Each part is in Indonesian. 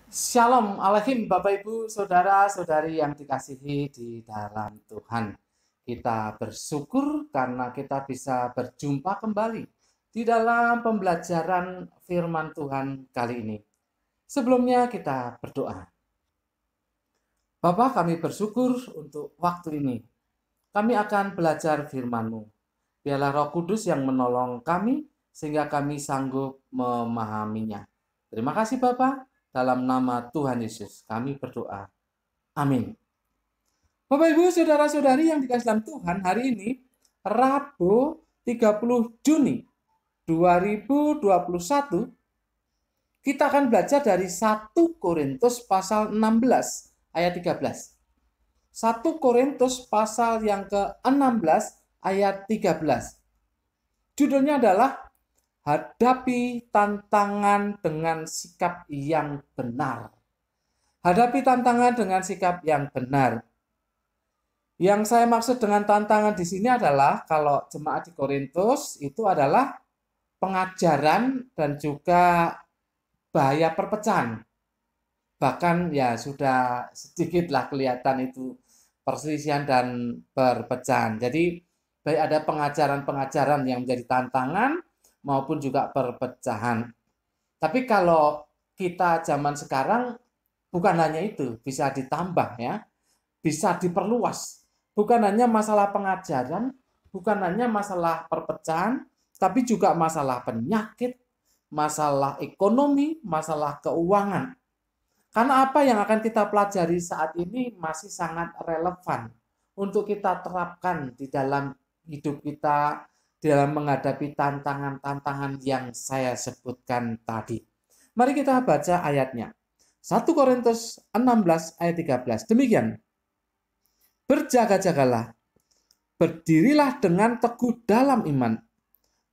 Shalom Alaikum Bapak Ibu Saudara-saudari yang dikasihi di dalam Tuhan. Kita bersyukur karena kita bisa berjumpa kembali di dalam pembelajaran firman Tuhan kali ini. Sebelumnya kita berdoa. Bapa, kami bersyukur untuk waktu ini. Kami akan belajar firman-Mu. Biarlah Roh Kudus yang menolong kami sehingga kami sanggup memahaminya. Terima kasih Bapa. Dalam nama Tuhan Yesus kami berdoa. Amin. Bapak Ibu Saudara-saudari yang dikasihi dalam Tuhan, hari ini Rabu 30 Juni 2021 kita akan belajar dari 1 Korintus pasal 16 ayat 13. 1 Korintus pasal yang ke-16 ayat 13. Judulnya adalah hadapi tantangan dengan sikap yang benar. Hadapi tantangan dengan sikap yang benar. Yang saya maksud dengan tantangan di sini adalah kalau jemaat di Korintus itu adalah pengajaran dan juga bahaya perpecahan. Bahkan ya sudah sedikitlah kelihatan itu perselisihan dan perpecahan. Jadi baik ada pengajaran-pengajaran yang menjadi tantangan maupun juga perpecahan. Tapi kalau kita zaman sekarang bukan hanya itu, bisa ditambah ya, bisa diperluas. Bukan hanya masalah pengajaran, bukan hanya masalah perpecahan, tapi juga masalah penyakit, masalah ekonomi, masalah keuangan. Karena apa yang akan kita pelajari saat ini masih sangat relevan untuk kita terapkan di dalam hidup kita, dalam menghadapi tantangan-tantangan yang saya sebutkan tadi. Mari kita baca ayatnya. 1 Korintus 16 ayat 13. Demikian. Berjaga-jagalah, berdirilah dengan teguh dalam iman,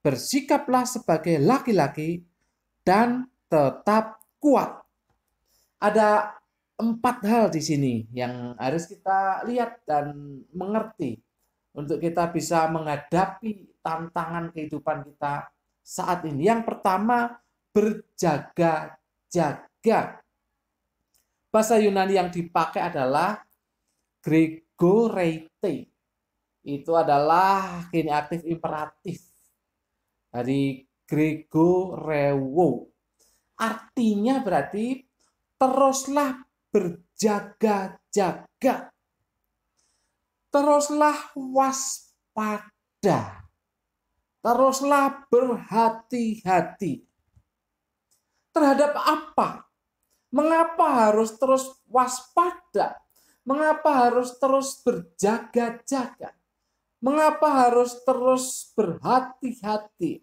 bersikaplah sebagai laki-laki dan tetap kuat. Ada 4 hal di sini yang harus kita lihat dan mengerti untuk kita bisa menghadapi tantangan kehidupan kita saat ini. Yang pertama, berjaga-jaga. Bahasa Yunani yang dipakai adalah gregoreite. Itu adalah genitif imperatif dari gregoreuo. Artinya berarti teruslah berjaga-jaga. Teruslah waspada. Teruslah berhati-hati. Terhadap apa? Mengapa harus terus waspada? Mengapa harus terus berjaga-jaga? Mengapa harus terus berhati-hati?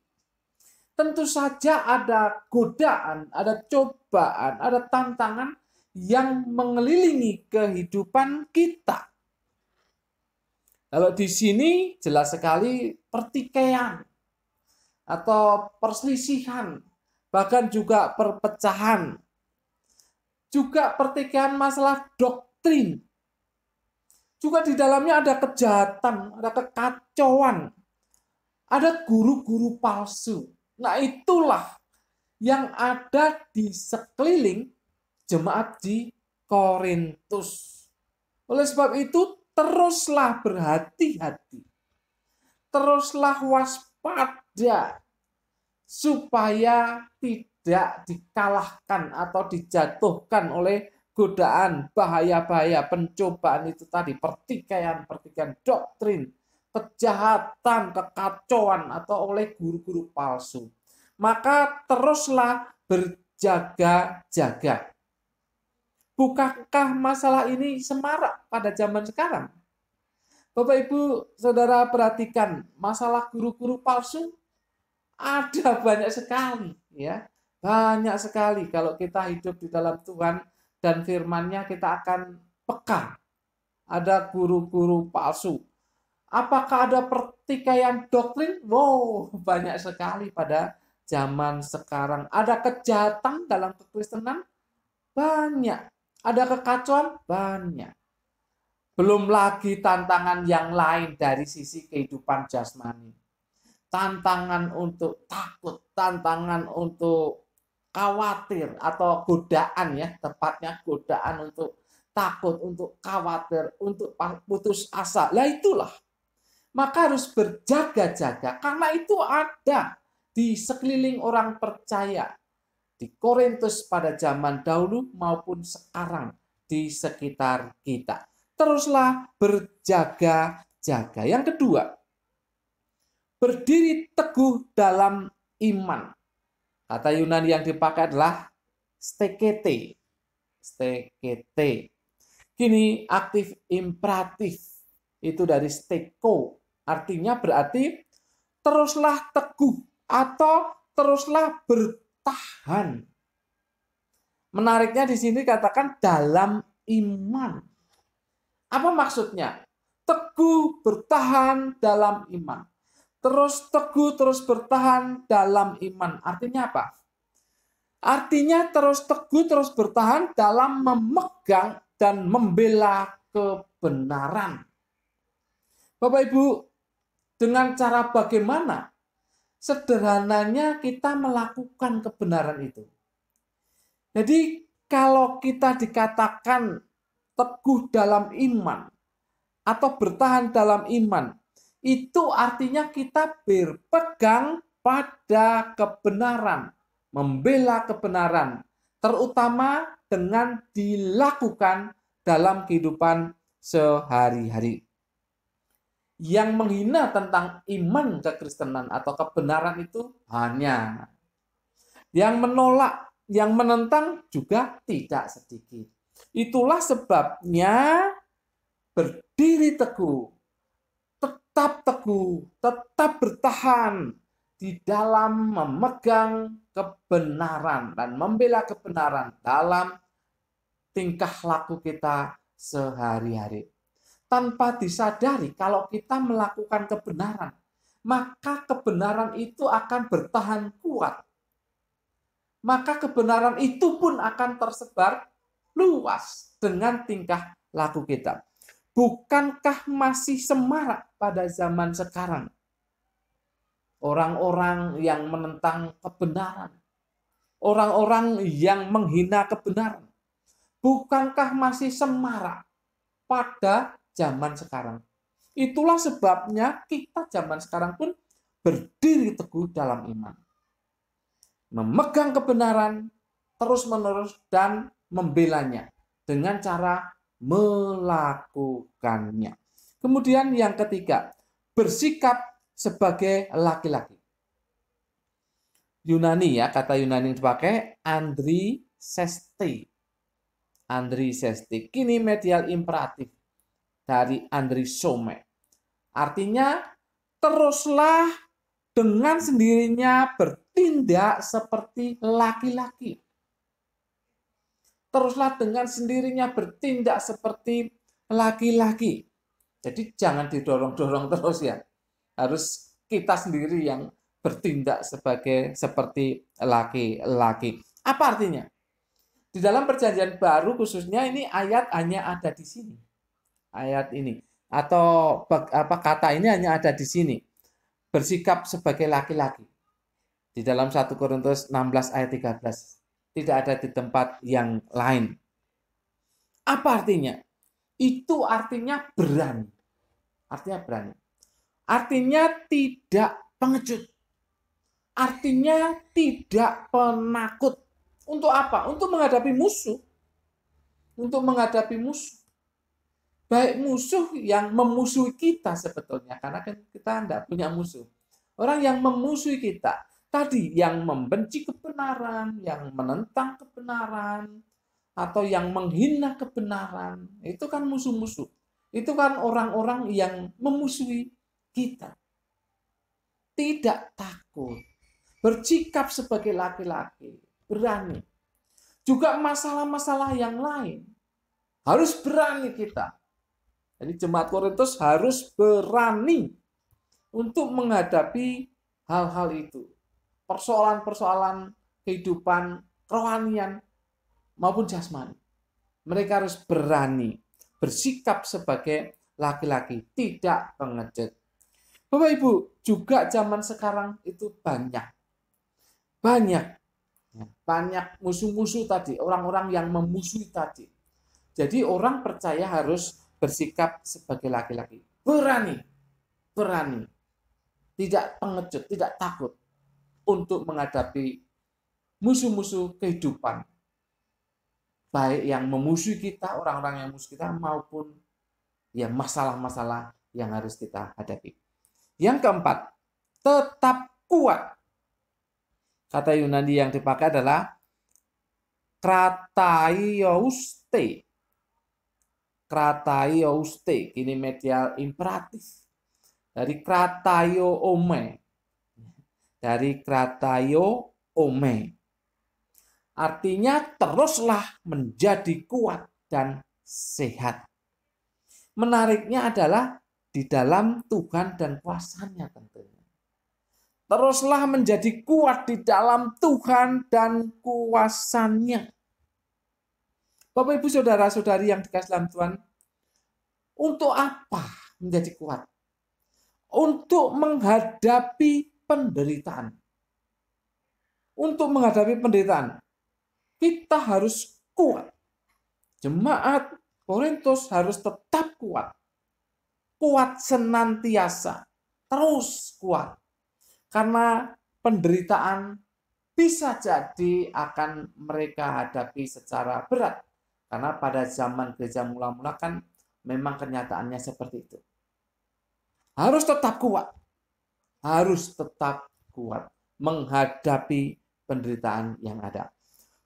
Tentu saja ada godaan, ada cobaan, ada tantangan yang mengelilingi kehidupan kita. Kalau di sini jelas sekali pertikaian atau perselisihan, bahkan juga perpecahan. Juga pertikaian masalah doktrin. Juga di dalamnya ada kejahatan, ada kekacauan, ada guru-guru palsu. Nah, itulah yang ada di sekeliling jemaat di Korintus. Oleh sebab itu, teruslah berhati-hati. Teruslah waspada supaya tidak dikalahkan atau dijatuhkan oleh godaan, bahaya-bahaya, pencobaan itu tadi, pertikaian doktrin, kejahatan, kekacauan atau oleh guru-guru palsu. Maka teruslah berjaga-jaga. Bukankah masalah ini semarak pada zaman sekarang? Bapak Ibu Saudara perhatikan, masalah guru-guru palsu ada banyak sekali ya. Banyak sekali kalau kita hidup di dalam Tuhan dan firman-Nya kita akan peka. Ada guru-guru palsu. Apakah ada pertikaian doktrin? Wow, banyak sekali pada zaman sekarang. Ada kejahatan dalam kekristenan? Banyak. Ada kekacauan? Banyak. Belum lagi tantangan yang lain dari sisi kehidupan jasmani. Tantangan untuk takut, tantangan untuk khawatir atau godaan ya, tepatnya godaan untuk takut, untuk khawatir, untuk putus asa. Lah itulah, maka harus berjaga-jaga karena itu ada di sekeliling orang percaya di Korintus pada zaman dahulu maupun sekarang di sekitar kita. Teruslah berjaga-jaga. Yang kedua, berdiri teguh dalam iman. Kata Yunani yang dipakai adalah stekete. Stekete. Kini aktif imperatif. Itu dari steko. Artinya berarti teruslah teguh atau teruslah bertahan. Menariknya di sini katakan dalam iman. Apa maksudnya? Teguh bertahan dalam iman. Terus teguh, terus bertahan dalam iman. Artinya apa? Artinya terus teguh, terus bertahan dalam memegang dan membela kebenaran. Bapak Ibu, dengan cara bagaimana? Sederhananya kita melakukan kebenaran itu. Jadi kalau kita dikatakan teguh dalam iman atau bertahan dalam iman, itu artinya kita berpegang pada kebenaran, membela kebenaran, terutama dengan dilakukan dalam kehidupan sehari-hari. Yang menghina tentang iman kekristenan atau kebenaran itu hanya. Yang menolak, yang menentang juga tidak sedikit. Itulah sebabnya berdiri teguh, tetap teguh, tetap bertahan di dalam memegang kebenaran dan membela kebenaran dalam tingkah laku kita sehari-hari. Tanpa disadari kalau kita melakukan kebenaran, maka kebenaran itu akan bertahan kuat. Maka kebenaran itu pun akan tersebar luas dengan tingkah laku kita. Bukankah masih semarak pada zaman sekarang orang-orang yang menentang kebenaran, orang-orang yang menghina kebenaran? Bukankah masih semarak pada zaman sekarang? Itulah sebabnya kita zaman sekarang pun berdiri teguh dalam iman, memegang kebenaran terus-menerus dan membelanya dengan cara melakukannya. Kemudian yang ketiga, bersikap sebagai laki-laki. Yunani ya, kata Yunani yang dipakai andriseste. Andriseste. Kini medial imperatif dari andrisome. Artinya teruslah dengan sendirinya bertindak seperti laki-laki. Teruslah dengan sendirinya bertindak seperti laki-laki. Jadi jangan didorong-dorong terus ya. Harus kita sendiri yang bertindak seperti laki-laki. Apa artinya? Di dalam perjanjian baru khususnya ini ayat hanya ada di sini. Ayat ini atau kata ini hanya ada di sini. Bersikap sebagai laki-laki. Di dalam 1 Korintus 16 ayat 13. Tidak ada di tempat yang lain. Apa artinya? Itu artinya berani. Artinya berani. Artinya tidak pengecut. Artinya tidak penakut. Untuk apa? Untuk menghadapi musuh. Untuk menghadapi musuh. Baik musuh yang memusuhi kita sebetulnya. Karena kan kita tidak punya musuh. Orang yang memusuhi kita. Tadi yang membenci kebenaran, yang menentang kebenaran, atau yang menghina kebenaran, itu kan musuh-musuh. Itu kan orang-orang yang memusuhi kita. Tidak takut, bersikap sebagai laki-laki, berani. Juga masalah-masalah yang lain, harus berani kita. Jadi jemaat Korintus harus berani untuk menghadapi hal-hal itu. Persoalan-persoalan kehidupan kerohanian maupun jasmani. Mereka harus berani bersikap sebagai laki-laki, tidak pengecut. Bapak Ibu, juga zaman sekarang itu banyak Banyak musuh-musuh tadi, orang-orang yang memusuhi tadi. Jadi orang percaya harus bersikap sebagai laki-laki. Berani, berani. Tidak pengecut, tidak takut untuk menghadapi musuh-musuh kehidupan. Baik yang memusuhi kita, orang-orang yang memusuhi kita, maupun ya masalah-masalah yang harus kita hadapi. Yang keempat, tetap kuat. Kata Yunani yang dipakai adalah krataiouste. Krataiouste, ini medial imperatif. Dari krataioome. Dari krataioome. Artinya teruslah menjadi kuat dan sehat. Menariknya adalah di dalam Tuhan dan kuasanya tentunya. Teruslah menjadi kuat di dalam Tuhan dan kuasanya. Bapak, Ibu, Saudara-saudari yang dikasihi dalam Tuhan, untuk apa menjadi kuat? Untuk menghadapi penderitaan. Untuk menghadapi penderitaan, kita harus kuat. Jemaat Korintus harus tetap kuat. Kuat senantiasa. Terus kuat. Karena penderitaan bisa jadi akan mereka hadapi secara berat. Karena pada zaman gereja mula-mula kan memang kenyataannya seperti itu. Harus tetap kuat. Harus tetap kuat menghadapi penderitaan yang ada.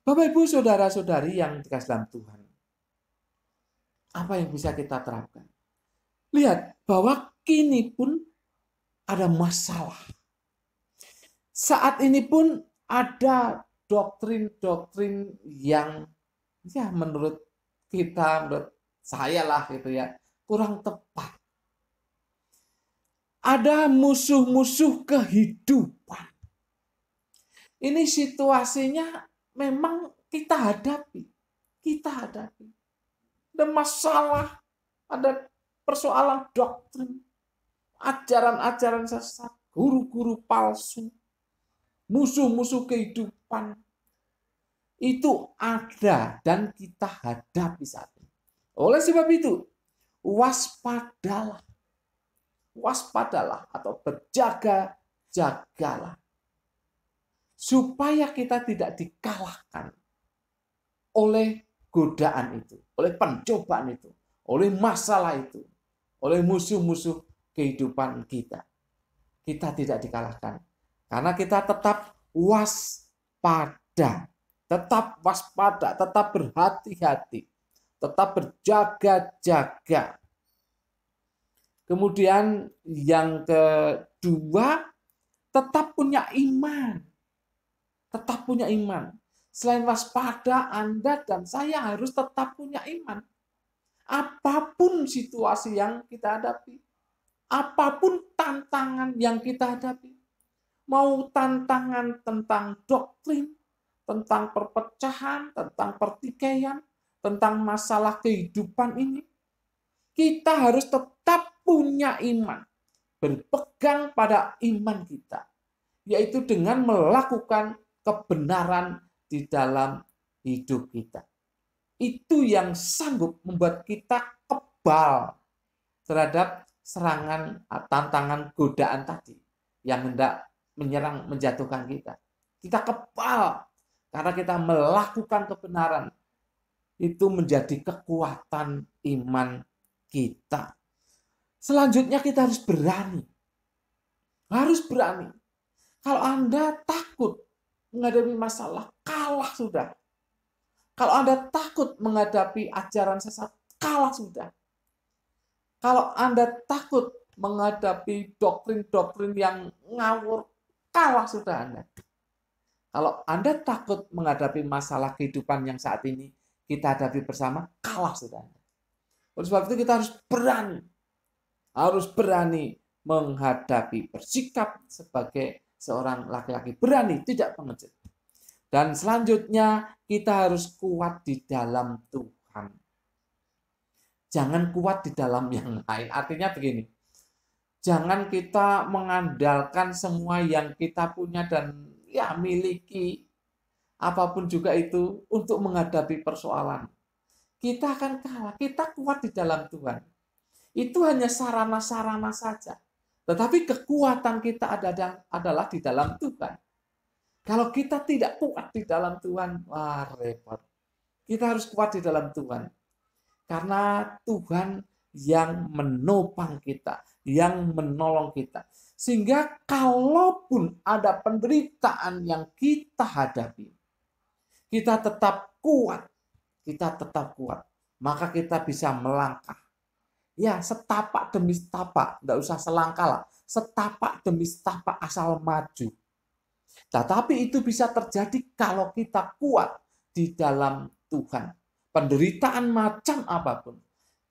Bapak, Ibu, Saudara-saudari yang dikasihi dalam Tuhan. Apa yang bisa kita terapkan? Lihat bahwa kini pun ada masalah. Saat ini pun ada doktrin-doktrin yang ya menurut kita, menurut saya lah gitu ya, kurang tepat. Ada musuh-musuh kehidupan. Ini situasinya memang kita hadapi. Kita hadapi. Ada masalah, ada persoalan doktrin, ajaran-ajaran sesat, guru-guru palsu, musuh-musuh kehidupan, itu ada dan kita hadapi saat ini. Oleh sebab itu, waspadalah. Waspadalah atau berjaga-jagalah. Supaya kita tidak dikalahkan oleh godaan itu, oleh pencobaan itu, oleh masalah itu, oleh musuh-musuh kehidupan kita. Kita tidak dikalahkan. Karena kita tetap waspada. Tetap waspada, tetap berhati-hati. Tetap berjaga-jaga. Kemudian yang kedua, tetap punya iman. Tetap punya iman. Selain waspada, Anda dan saya harus tetap punya iman. Apapun situasi yang kita hadapi. Apapun tantangan yang kita hadapi. Mau tantangan tentang doktrin, tentang perpecahan, tentang pertikaian, tentang masalah kehidupan ini, kita harus tetap punya iman. Berpegang pada iman kita. Yaitu dengan melakukan kebenaran di dalam hidup kita. Itu yang sanggup membuat kita kebal terhadap serangan, tantangan, godaan tadi yang hendak menyerang, menjatuhkan kita. Kita kebal karena kita melakukan kebenaran. Itu menjadi kekuatan iman kita. Selanjutnya kita harus berani. Harus berani. Kalau Anda takut menghadapi masalah, kalah sudah. Kalau Anda takut menghadapi ajaran sesat, kalah sudah. Kalau Anda takut menghadapi doktrin-doktrin yang ngawur, kalah sudah Anda. Kalau Anda takut menghadapi masalah kehidupan yang saat ini kita hadapi bersama, kalah sudah Anda. Oleh sebab itu kita harus berani. Harus berani menghadapi, bersikap sebagai seorang laki-laki. Berani, tidak pengecut. Dan selanjutnya kita harus kuat di dalam Tuhan. Jangan kuat di dalam yang lain. Artinya begini. Jangan kita mengandalkan semua yang kita punya dan ya miliki apapun juga itu untuk menghadapi persoalan. Kita akan kalah, kita kuat di dalam Tuhan. Itu hanya sarana-sarana saja. Tetapi kekuatan kita adalah di dalam Tuhan. Kalau kita tidak kuat di dalam Tuhan, wah repot. Kita harus kuat di dalam Tuhan. Karena Tuhan yang menopang kita, yang menolong kita. Sehingga kalaupun ada penderitaan yang kita hadapi, kita tetap kuat. Kita tetap kuat. Maka kita bisa melangkah. Ya, setapak demi setapak. Nggak usah selangkah lah. Setapak demi setapak asal maju. Tetapi itu bisa terjadi kalau kita kuat di dalam Tuhan. Penderitaan macam apapun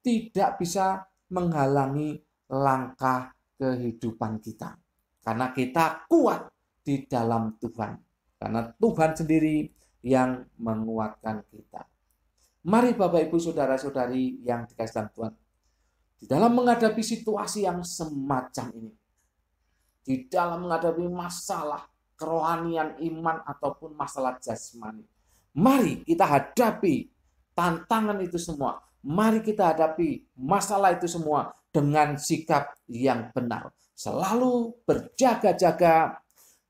tidak bisa menghalangi langkah kehidupan kita. Karena kita kuat di dalam Tuhan. Karena Tuhan sendiri yang menguatkan kita. Mari Bapak Ibu Saudara-saudari yang dikasihi dalam Tuhan. Di dalam menghadapi situasi yang semacam ini. Di dalam menghadapi masalah kerohanian iman ataupun masalah jasmani. Mari kita hadapi tantangan itu semua. Mari kita hadapi masalah itu semua dengan sikap yang benar. Selalu berjaga-jaga,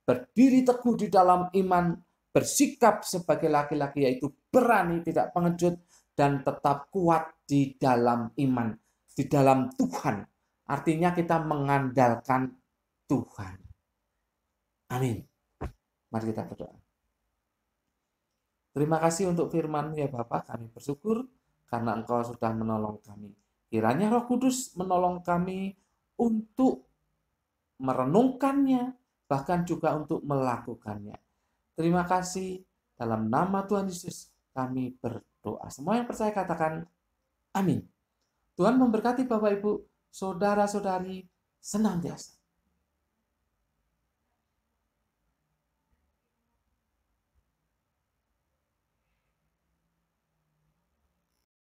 berdiri teguh di dalam iman, bersikap sebagai laki-laki yaitu berani, tidak pengecut, dan tetap kuat di dalam iman, di dalam Tuhan. Artinya kita mengandalkan Tuhan. Amin. Mari kita berdoa. Terima kasih untuk firman-Mu ya Bapak, kami bersyukur karena Engkau sudah menolong kami. Kiranya Roh Kudus menolong kami untuk merenungkannya, bahkan juga untuk melakukannya. Terima kasih, dalam nama Tuhan Yesus kami berdoa. Semua yang percaya katakan amin. Tuhan memberkati Bapak Ibu, saudara-saudari senantiasa